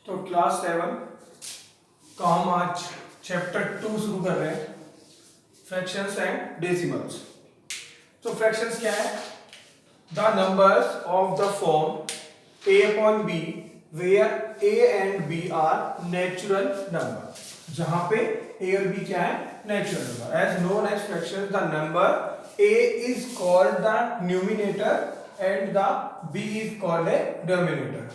तो क्लास 7 का हम आज चैप्टर 2 शुरू कर रहे हैं, फ्रैक्शंस एंड डेसिमल्स। तो फ्रैक्शंस क्या है? The numbers of the form a upon b where a and b are natural number, जहां पे a और b क्या है? Natural number. As known as fractions, the number a is called the numerator and the b is called a denominator।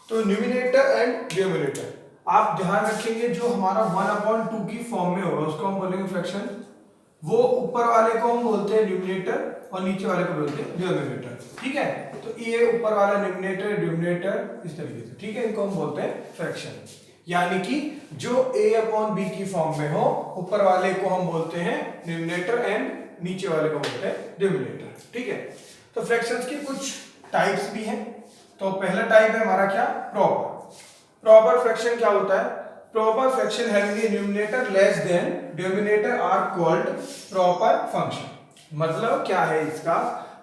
तो numerator and denominator आप ध्यान रखेंगे, जो हमारा 1/2 की फॉर्म में होगा उसको हम बोलेंगे फ्रैक्शन। वो ऊपर वाले को हम बोलते हैं न्यूमिनेटर और नीचे वाले को बोलते हैं डिनोमिनेटर। ठीक है, तो ये ऊपर वाला न्यूमिनेटर डिनोमिनेटर इस तरीके से, ठीक है, इनको हम बोलते हैं फ्रैक्शन। यानी कि जो a/b की फॉर्म में हो, ऊपर वाले को हम बोलते हैं न्यूमिनेटर एंड नीचे वाले को बोलते हैं डिनोमिनेटर। ठीक है, तो फ्रैक्शंस के कुछ टाइप्स भी हैं। तो पहला टाइप है हमारा क्या? प्रॉपर फ्रैक्शन क्या होता है? Proper fraction having a numerator less than denominator are called proper function. मतलब क्या है इसका?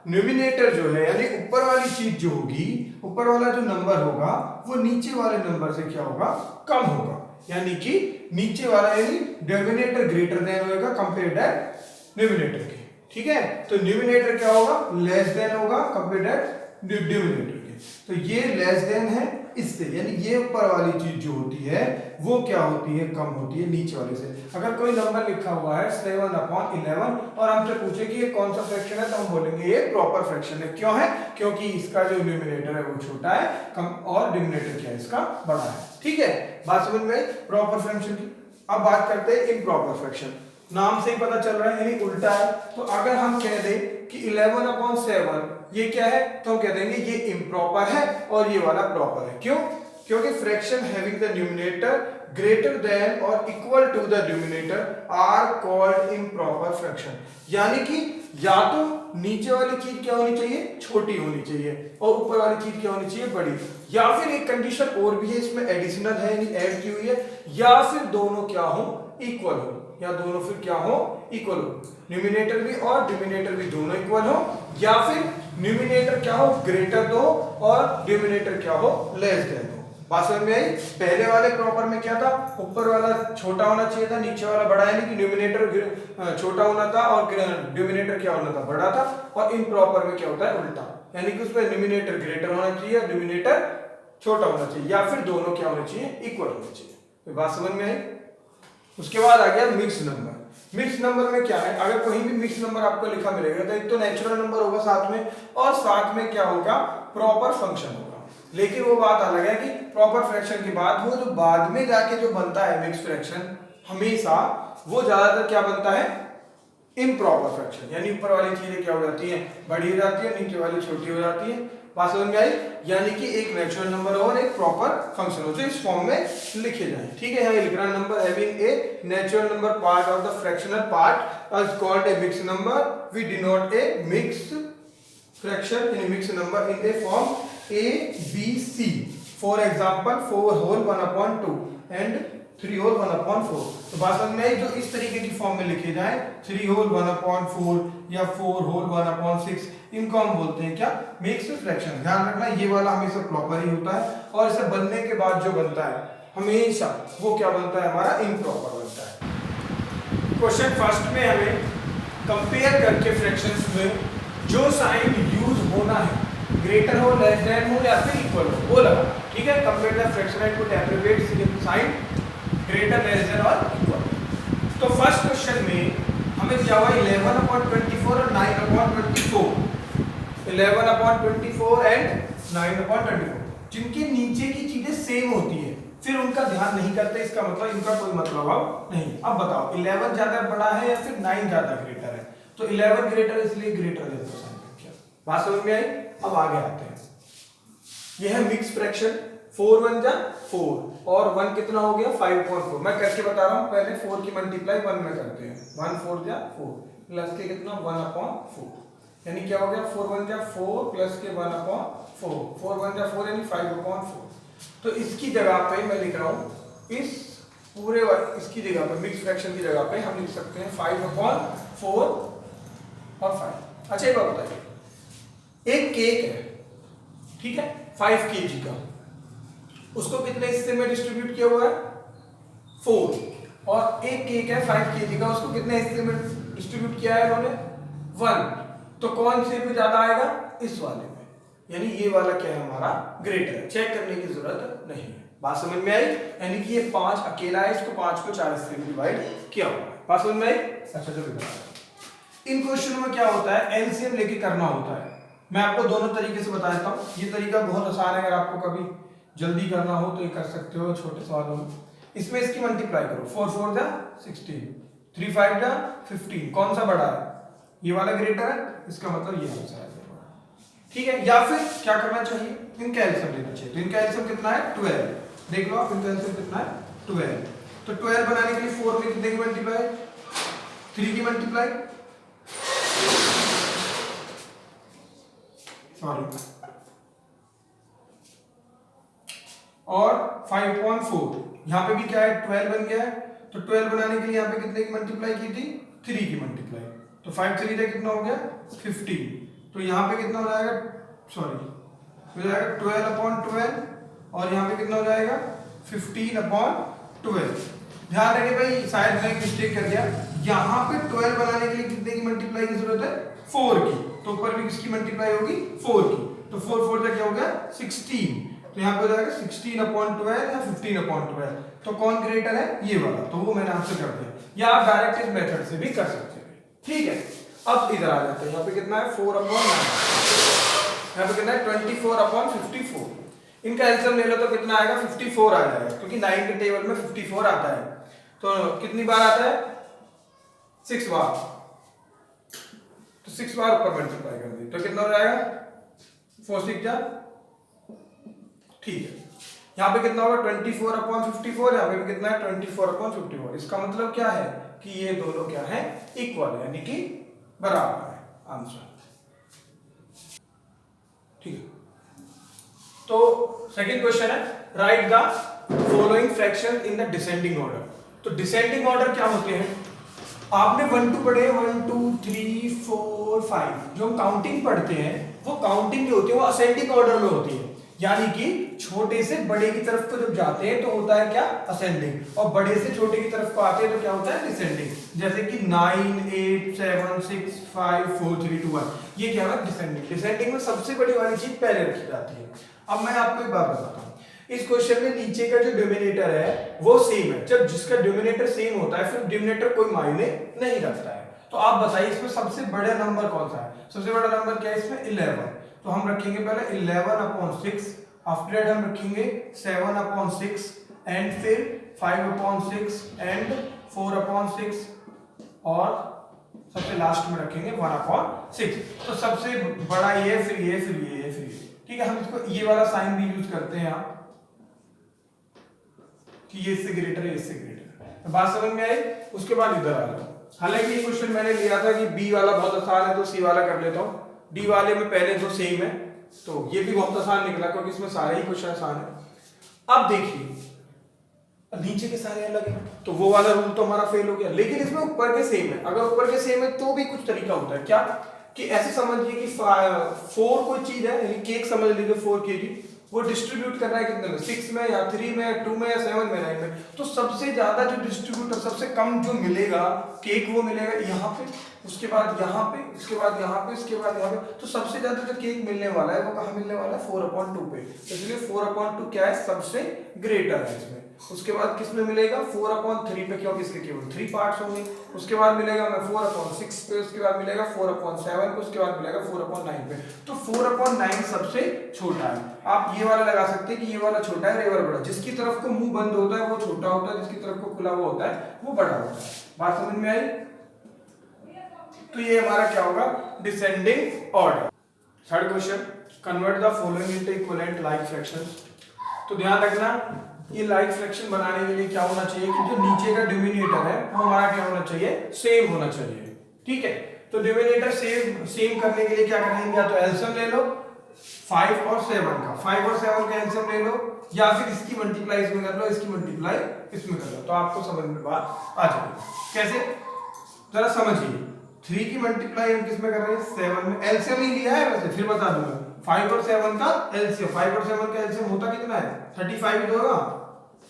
न्यूमिनेटर जो है यानी ऊपर वाली चीज जो होगी, ऊपर वाला जो नंबर होगा वो नीचे वाले नंबर से क्या होगा? कम होगा। यानी कि नीचे वाला यानी डिनोमिनेटर ग्रेटर देन होगा कंपेयर्ड टू न्यूमिनेटर के। ठीक है, तो न्यूमिनेटर क्या होगा? लेस देन होगा कंपेयर्ड टू डिनोमिनेटर। तो ये लेस देन है इससे, यानी ये ऊपर वाली चीज जो होती है वो क्या होती है? कम होती है नीचे वाले से। अगर कोई नंबर लिखा हुआ है 7/11 और हमसे पूछे कि ये कौन सा फ्रैक्शन है, तो हम बोलेंगे ये प्रॉपर फ्रैक्शन है। क्यों है? क्योंकि इसका जो न्यूमिनेटर है वो छोटा है कम और डिनोमिनेटर क्या है इसका? बड़ा है। ठीक है, बात समझ में आई प्रॉपर फ्रैक्शन की। अब बात करते हैं इम्प्रॉपर फ्रैक्शन। नाम से ही पता चल रहा है यानी उल्टा है। तो अगर हम कह दें कि 11/7 ये क्या है, तो हम कह देंगे ये इम्प्रॉपर है और ये वाला प्रॉपर है। क्यों? क्योंकि fraction having the numerator greater than और equal to the denominator are called improper fraction. यानी कि या तो नीचे वाली चीज क्या होनी चाहिए? छोटी होनी चाहिए और ऊपर वाली चीज क्या होनी चाहिए? बड़ी। या फिर एक कंडीशन और भी है इसमें, एडिशनल है यानी ऐड की हुई है, या फिर दोनों क्या हो? इक्वल हो, या दोनों फिर क्या हो? इक्वल हो। न्यूमिनेटर भी और डिनोमिनेटर भी दोनों इक्वल हो, या फिर न्यूमिनेटर क्या हो? ग्रेटर दो और डिनोमिनेटर क्या हो? लेस देन हो। बात समझ में आई? पहले वाले प्रॉपर में क्या था? ऊपर वाला छोटा होना चाहिए था, नीचे वाला बड़ा, यानी कि न्यूमिनेटर छोटा होना था और डिनोमिनेटर क्या होना था? बड़ा था। और इम्प्रॉपर में क्या होता है? उल्टा, यानी कि उसमें न्यूमिनेटर ग्रेटर होना चाहिए और डिनोमिनेटर छोटा होना चाहिए, या फिर दोनों क्या होने चाहिए? इक्वल होने चाहिए। तो बात समझ में आई? उसके बाद आ गया मिक्स नंबर। मिक्स नंबर में क्या है? अगर कोई भी मिक्स नंबर आपको लिखा मिलेगा तो एक तो नेचुरल नंबर होगा साथ में, और साथ में क्या होगा? प्रॉपर फंक्शन होगा। लेकिन वो बात अलग है कि प्रॉपर फ्रैक्शन के बाद वो जो बाद में जाके जो बनता है मिक्स फ्रैक्शन, हमेशा वो ज्यादातर क्या बनता है? Improper fraction. यानी ऊपर वाली चीजें क्या हो जाती हैं? बड़ी हो जाती है, नीचे वाली छोटी हो जाती है। बात समझ में आई? यानी कि एक नेचुरल नंबर और एक प्रॉपर फंक्शन हो जो इस फॉर्म में लिखे जाए। ठीक है, यहाँ लिख रहा number having a natural number part of the fractional part is called a mix number. We denote a mix fraction in mix number in a form a b c। For example 4/1/2 and 3/1/4। तो बात समझ में आई? जो इस तरीके की form में लिखे जाए 3/1/4 या 4/1/6, इनको हम बोलते हैं क्या? Mix fraction. ध्यान रखना ये वाला हमेशा प्रॉपर ही होता है, और इसे बनने के बाद जो बनता है हमेशा वो क्या बनता है? हमारा इम्प्रॉपर बनता है। क्वेश्चन फर्स्ट में हमें कंपेयर करके फ्रैक्शंस में जो साइन यूज होना है, ग्रेटर हो, लेस देन हो या फिर इक्वल हो, वो लगा। ठीक है, compare the fraction and put abbreviate sign greater, less than और इक्वल। तो फर्स्ट क्वेश्चन में हमें दिया हुआ 11/24 और 9/24। 11/24 एंड 9/24, जिनके नीचे की चीजें सेम होती है फिर उनका ध्यान नहीं करते, इसका मतलब इनका कोई मतलब अब नहीं। अब बताओ 11 ज्यादा बड़ा है या फिर 9 ज्यादा ग्रेटर है? तो 11 ग्रेटर, इसलिए ग्रेटर दे दो साइन। बात समझ में आई? अब आगे आते हैं। यह है मिक्स फ्रैक्शन। 4 × 4 और 1 कितना हो गया? 5/4। मैं करके बता रहा हूं, पहले 4 की मल्टीप्लाई 1 में करते हैं। 1 4 × 4 प्लस के कितना? 1/4, यानी क्या हो गया? 4 × 4 प्लस के 1/4। 4 × 4 यानी 5/4। तो इसकी जगह पे मैं लिख रहा हूं, इस पूरे इसकी जगह पे, मिक्स फ्रैक्शन की जगह पे हम लिख सकते हैं 5/4 और 5। अच्छा एक बात बताइए, एक केक है, ठीक है, 5 kg का, उसको कितने हिस्से में डिस्ट्रीब्यूट किया हुआ है 4, और एक केक है 5 kg का, उसको कितने हिस्से में डिस्ट्रीब्यूट किया है उन्होंने 1। तो कौन से में ज्यादा आएगा इस वाले में, यानी ये वाला क्या है हमारा ग्रेटर है, चेक करने की जरूरत नहीं है। बात समझ में आई? यानी कि ये 5 अकेला है, इसको 5 को 4 हिस्से में डिवाइड किया हुआ है। बात समझ में आई? अच्छा चलो इन क्वेश्चन में क्या होता है एलसीएम लेके करना होता है। मैं आपको दोनों तरीके से बता देता हूँ। ये तरीका बहुत आसान है, अगर आपको कभी जल्दी करना हो तो ये कर सकते हो छोटे सवालों में। इसमें इसकी मल्टीप्लाई करो, 4 4 जा 16, 3 5 जा 15, कौन सा बड़ा है ये वाला ग्रेटर है, इसका मतलब ये आंसर है, ठीक है। या फिर क्या करना चाहिए इनका एलसीएम लेना चाहिए। तो इनका एलसीएम कितना है 12, देख लो आप इनका एलसीएम कितना है 12। तो 12 बनाने के लिए 4 में कितने की मल्टीप्लाई 3 की मल्टीप्लाई, सॉरी, और 5.4 यहाँ पे भी क्या है 12 बन गया है। तो 12 बनाने के लिए यहाँ पे कितने की मल्टीप्लाई की थी 3 की मल्टीप्लाई, तो 5 3 से कितना हो गया 15। तो यहाँ पे कितना हो जाएगा, सॉरी हो जाएगा 12/12, और यहाँ पे कितना हो जाएगा 15/12। ध्यान रखिए भाई, शायद मैं मिस्टेक कर दिया, यहाँ पे 12 बनाने के लिए कितने की मल्टीप्लाई की जरूरत है 4 की, तो ऊपर भी किसकी मल्टीप्लाई होगी 4 की, तो 4 4 से क्या हो गया 16। तो यहाँ पे हो जाएगा 16/12 या 15/12। तो कौन ग्रेटर है ये वाला, तो वो मैंने आंसर कर दिया, या आप डायरेक्ट इस मेथड से भी कर सकते हैं, ठीक है। अब इधर आ जाते हैं, यहाँ पे कितना है 4/9, यहाँ पे कितना है 24/54। इनका एलसीएम ले लो तो कितना आएगा 54 आ जाएगा, क्योंकि 9 के टेबल में 54 आता है। तो कितनी बार आता है 6 बार, तो 6 बार ऊपर मल्टीप्लाई कर दी तो कितना हो जाएगा 4 6 जा, ठीक है। यहाँ पे कितना होगा 24/54, यहाँ पे भी कितना है 24/54। इसका मतलब क्या है कि ये दोनों क्या है इक्वल है, यानी कि बराबर है आंसर, ठीक है। तो सेकंड क्वेश्चन है right the following fraction in the descending order. तो डिसेंडिंग ऑर्डर क्या होते हैं, आपने 1 2 पढ़े 1 2 3 4 5, जो हम काउंटिंग पढ़ते हैं वो काउंटिंग जो होती है वो असेंडिंग ऑर्डर में होती है, यानी कि छोटे से बड़े की तरफ को जब जाते हैं तो होता है क्या असेंडिंग, और बड़े से छोटे की तरफ को आते हैं तो क्या होता है डिसेंडिंग। जैसे कि 9 8 7 6 5 4 3 2 1, ये क्या है डिसेंडिंग। डिसेंडिंग में सबसे बड़ी वाली चीज पहले रखी जाती है। अब मैं आपको एक बात बताता हूँ, इस क्वेश्चन में नीचे का जो डिनोमिनेटर है वो सेम है। जब जिसका डिनोमिनेटर सेम होता है फिर डिनोमिनेटर कोई मायने नहीं रखता है। तो आप बताइए इसमें सबसे बड़ा नंबर कौन सा है, सबसे बड़ा नंबर क्या है इसमें 11। तो हम रखेंगे पहले 11/6, आफ्टर दैट हम रखेंगे 7/6, एंड फिर 5/6 एंड 4/6, और सबसे लास्ट में रखेंगे 1/6। तो सबसे बड़ा ये फिर ये फिर ये फिर ये, ठीक है। हम इसको ये वाला साइन भी यूज करते हैं यहाँ कि ये इससे ग्रेटर है, इससे ग्रेटर है। बात समझ में आई? उसके बाद इधर आ जाओ। हालांकि ये क्वेश्चन मैंने लिया था कि बी वाला बहुत आसान है तो सी वाला कर लेता हूँ। डी वाले में पहले दो सेम है तो ये भी बहुत आसान निकला क्योंकि इसमें सारे ही क्वेश्चन आसान है। अब देखिए नीचे के सारे अलग हैं तो वो वाला रूल तो हमारा फेल हो गया, लेकिन इसमें ऊपर के सेम है। अगर ऊपर के सेम है तो भी कुछ तरीका होता है क्या कि ऐसे समझिए कि 4 कोई चीज है, यानी केक समझ लीजिए 4 kg, वो डिस्ट्रीब्यूट करना है कितने में 6 में या 3 में 2 में या 7 में 9 में। तो सबसे ज्यादा जो डिस्ट्रीब्यूट सबसे कम जो मिलेगा केक वो मिलेगा यहाँ पे, उसके बाद यहाँ पे, इसके बाद यहाँ पे, इसके बाद यहाँ पे। तो सबसे ज्यादा जो केक मिलने वाला है वो कहाँ मिलने वाला है 4/2 पे। इसलिए 4/2 क्या है सबसे ग्रेटर है इसमें। उसके बाद किस में मिलेगा 4/3 पे, क्योंकि इसके केवल 3 पार्ट्स होंगे। उसके बाद मिलेगा मैं 4/6 पे, उसके बाद मिलेगा 4/7 पे, उसके बाद मिलेगा 4/9 पे। तो 4/9 सबसे छोटा है। आप ये वाला लगा सकते हैं कि ये वाला छोटा है, ये वाला बड़ा। जिसकी तरफ को मुंह बंद होता है वो छोटा होता है, जिसकी तरफ को खुला हुआ होता है वो बड़ा होता है। बात समझ में आई? तो ये हमारा क्या होगा descending order. Third question, convert the following into equivalent like fractions. तो ध्यान रखना ये लाइक फ्रैक्शन बनाने के लिए क्या होना चाहिए कि जो नीचे का डिनोमिनेटर है वो हमारा क्या होना चाहिए सेम होना चाहिए, ठीक है। तो डिनोमिनेटर सेम करने के लिए क्या करेंगे, या तो एलसीएम ले लो 5 और 7 का, 5 और 7 का एलसीएम ले लो, या फिर इसकी मल्टीप्लाई इसमें कर लो, इसकी मल्टीप्लाई इसमें कर लो, तो आपको समझ में बात आ जाएगी। कैसे जरा समझिए, 3 की मल्टीप्लाई हम किस में कर रहे हैं 7 में, एलसीएम ही लिया है वैसे, फिर बता दूंगा 5 और 7 का एलसीएम, 5 और 7 का एलसीएम होता कितना है 35 ही तो होगा,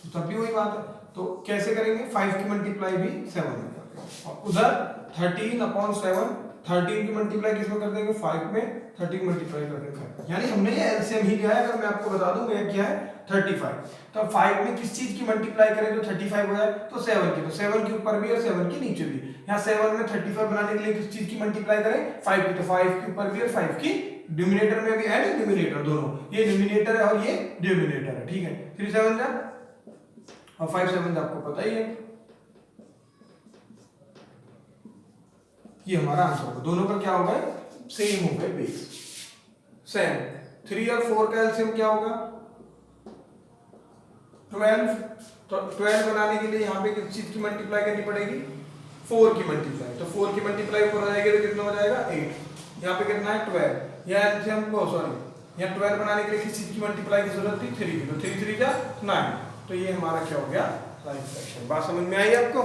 तो तब भी वही बात है। तो कैसे करेंगे, 5 की मल्टीप्लाई भी 7 में करेंगे और उधर 13/7, 13 की मल्टीप्लाई किसमें कर देंगे 5 में, 30 की मल्टीप्लाई कर देंगे 5, यानी हमने ये एलसीएम ही लिया है। अगर मैं आपको बता दूं ये क्या है 35, तो 5 में किस चीज की मल्टीप्लाई करें जो 35 हो जाए, तो 7 की, तो 7 के ऊपर भी और 7 के नीचे भी। यहाँ 7 में 35 बनाने के लिए किस चीज की मल्टीप्लाई करें 5 की, तो 5 के ऊपर भी और 5 की, डिनोमिनेटर में भी एंड न्यूमरेटर दोनों, ये न्यूमरेटर है और ये डिनोमिनेटर है, ठीक है। 3 7 जा और 5 7 आपको पता ही है, ये हमारा आंसर होगा। दोनों का क्या होगा सेम हो गए बेस सेम। 3 और 4 का एलसीएम क्या होगा 12, तो 12 बनाने के लिए यहाँ पे किस चीज की मल्टीप्लाई करनी पड़ेगी 4 की मल्टीप्लाई, तो 4 की मल्टीप्लाई ऊपर हो जाएगी तो कितना हो जाएगा 8, यहाँ पे कितना है 12, यहाँ एलसीएम को सॉरी यहाँ 12 बनाने के लिए किस चीज की मल्टीप्लाई की जरूरत थी 3 की, तो 3 3 जा 9, तो ये हमारा क्या हो गया राइट फ्रैक्शन। बात समझ में आई आपको।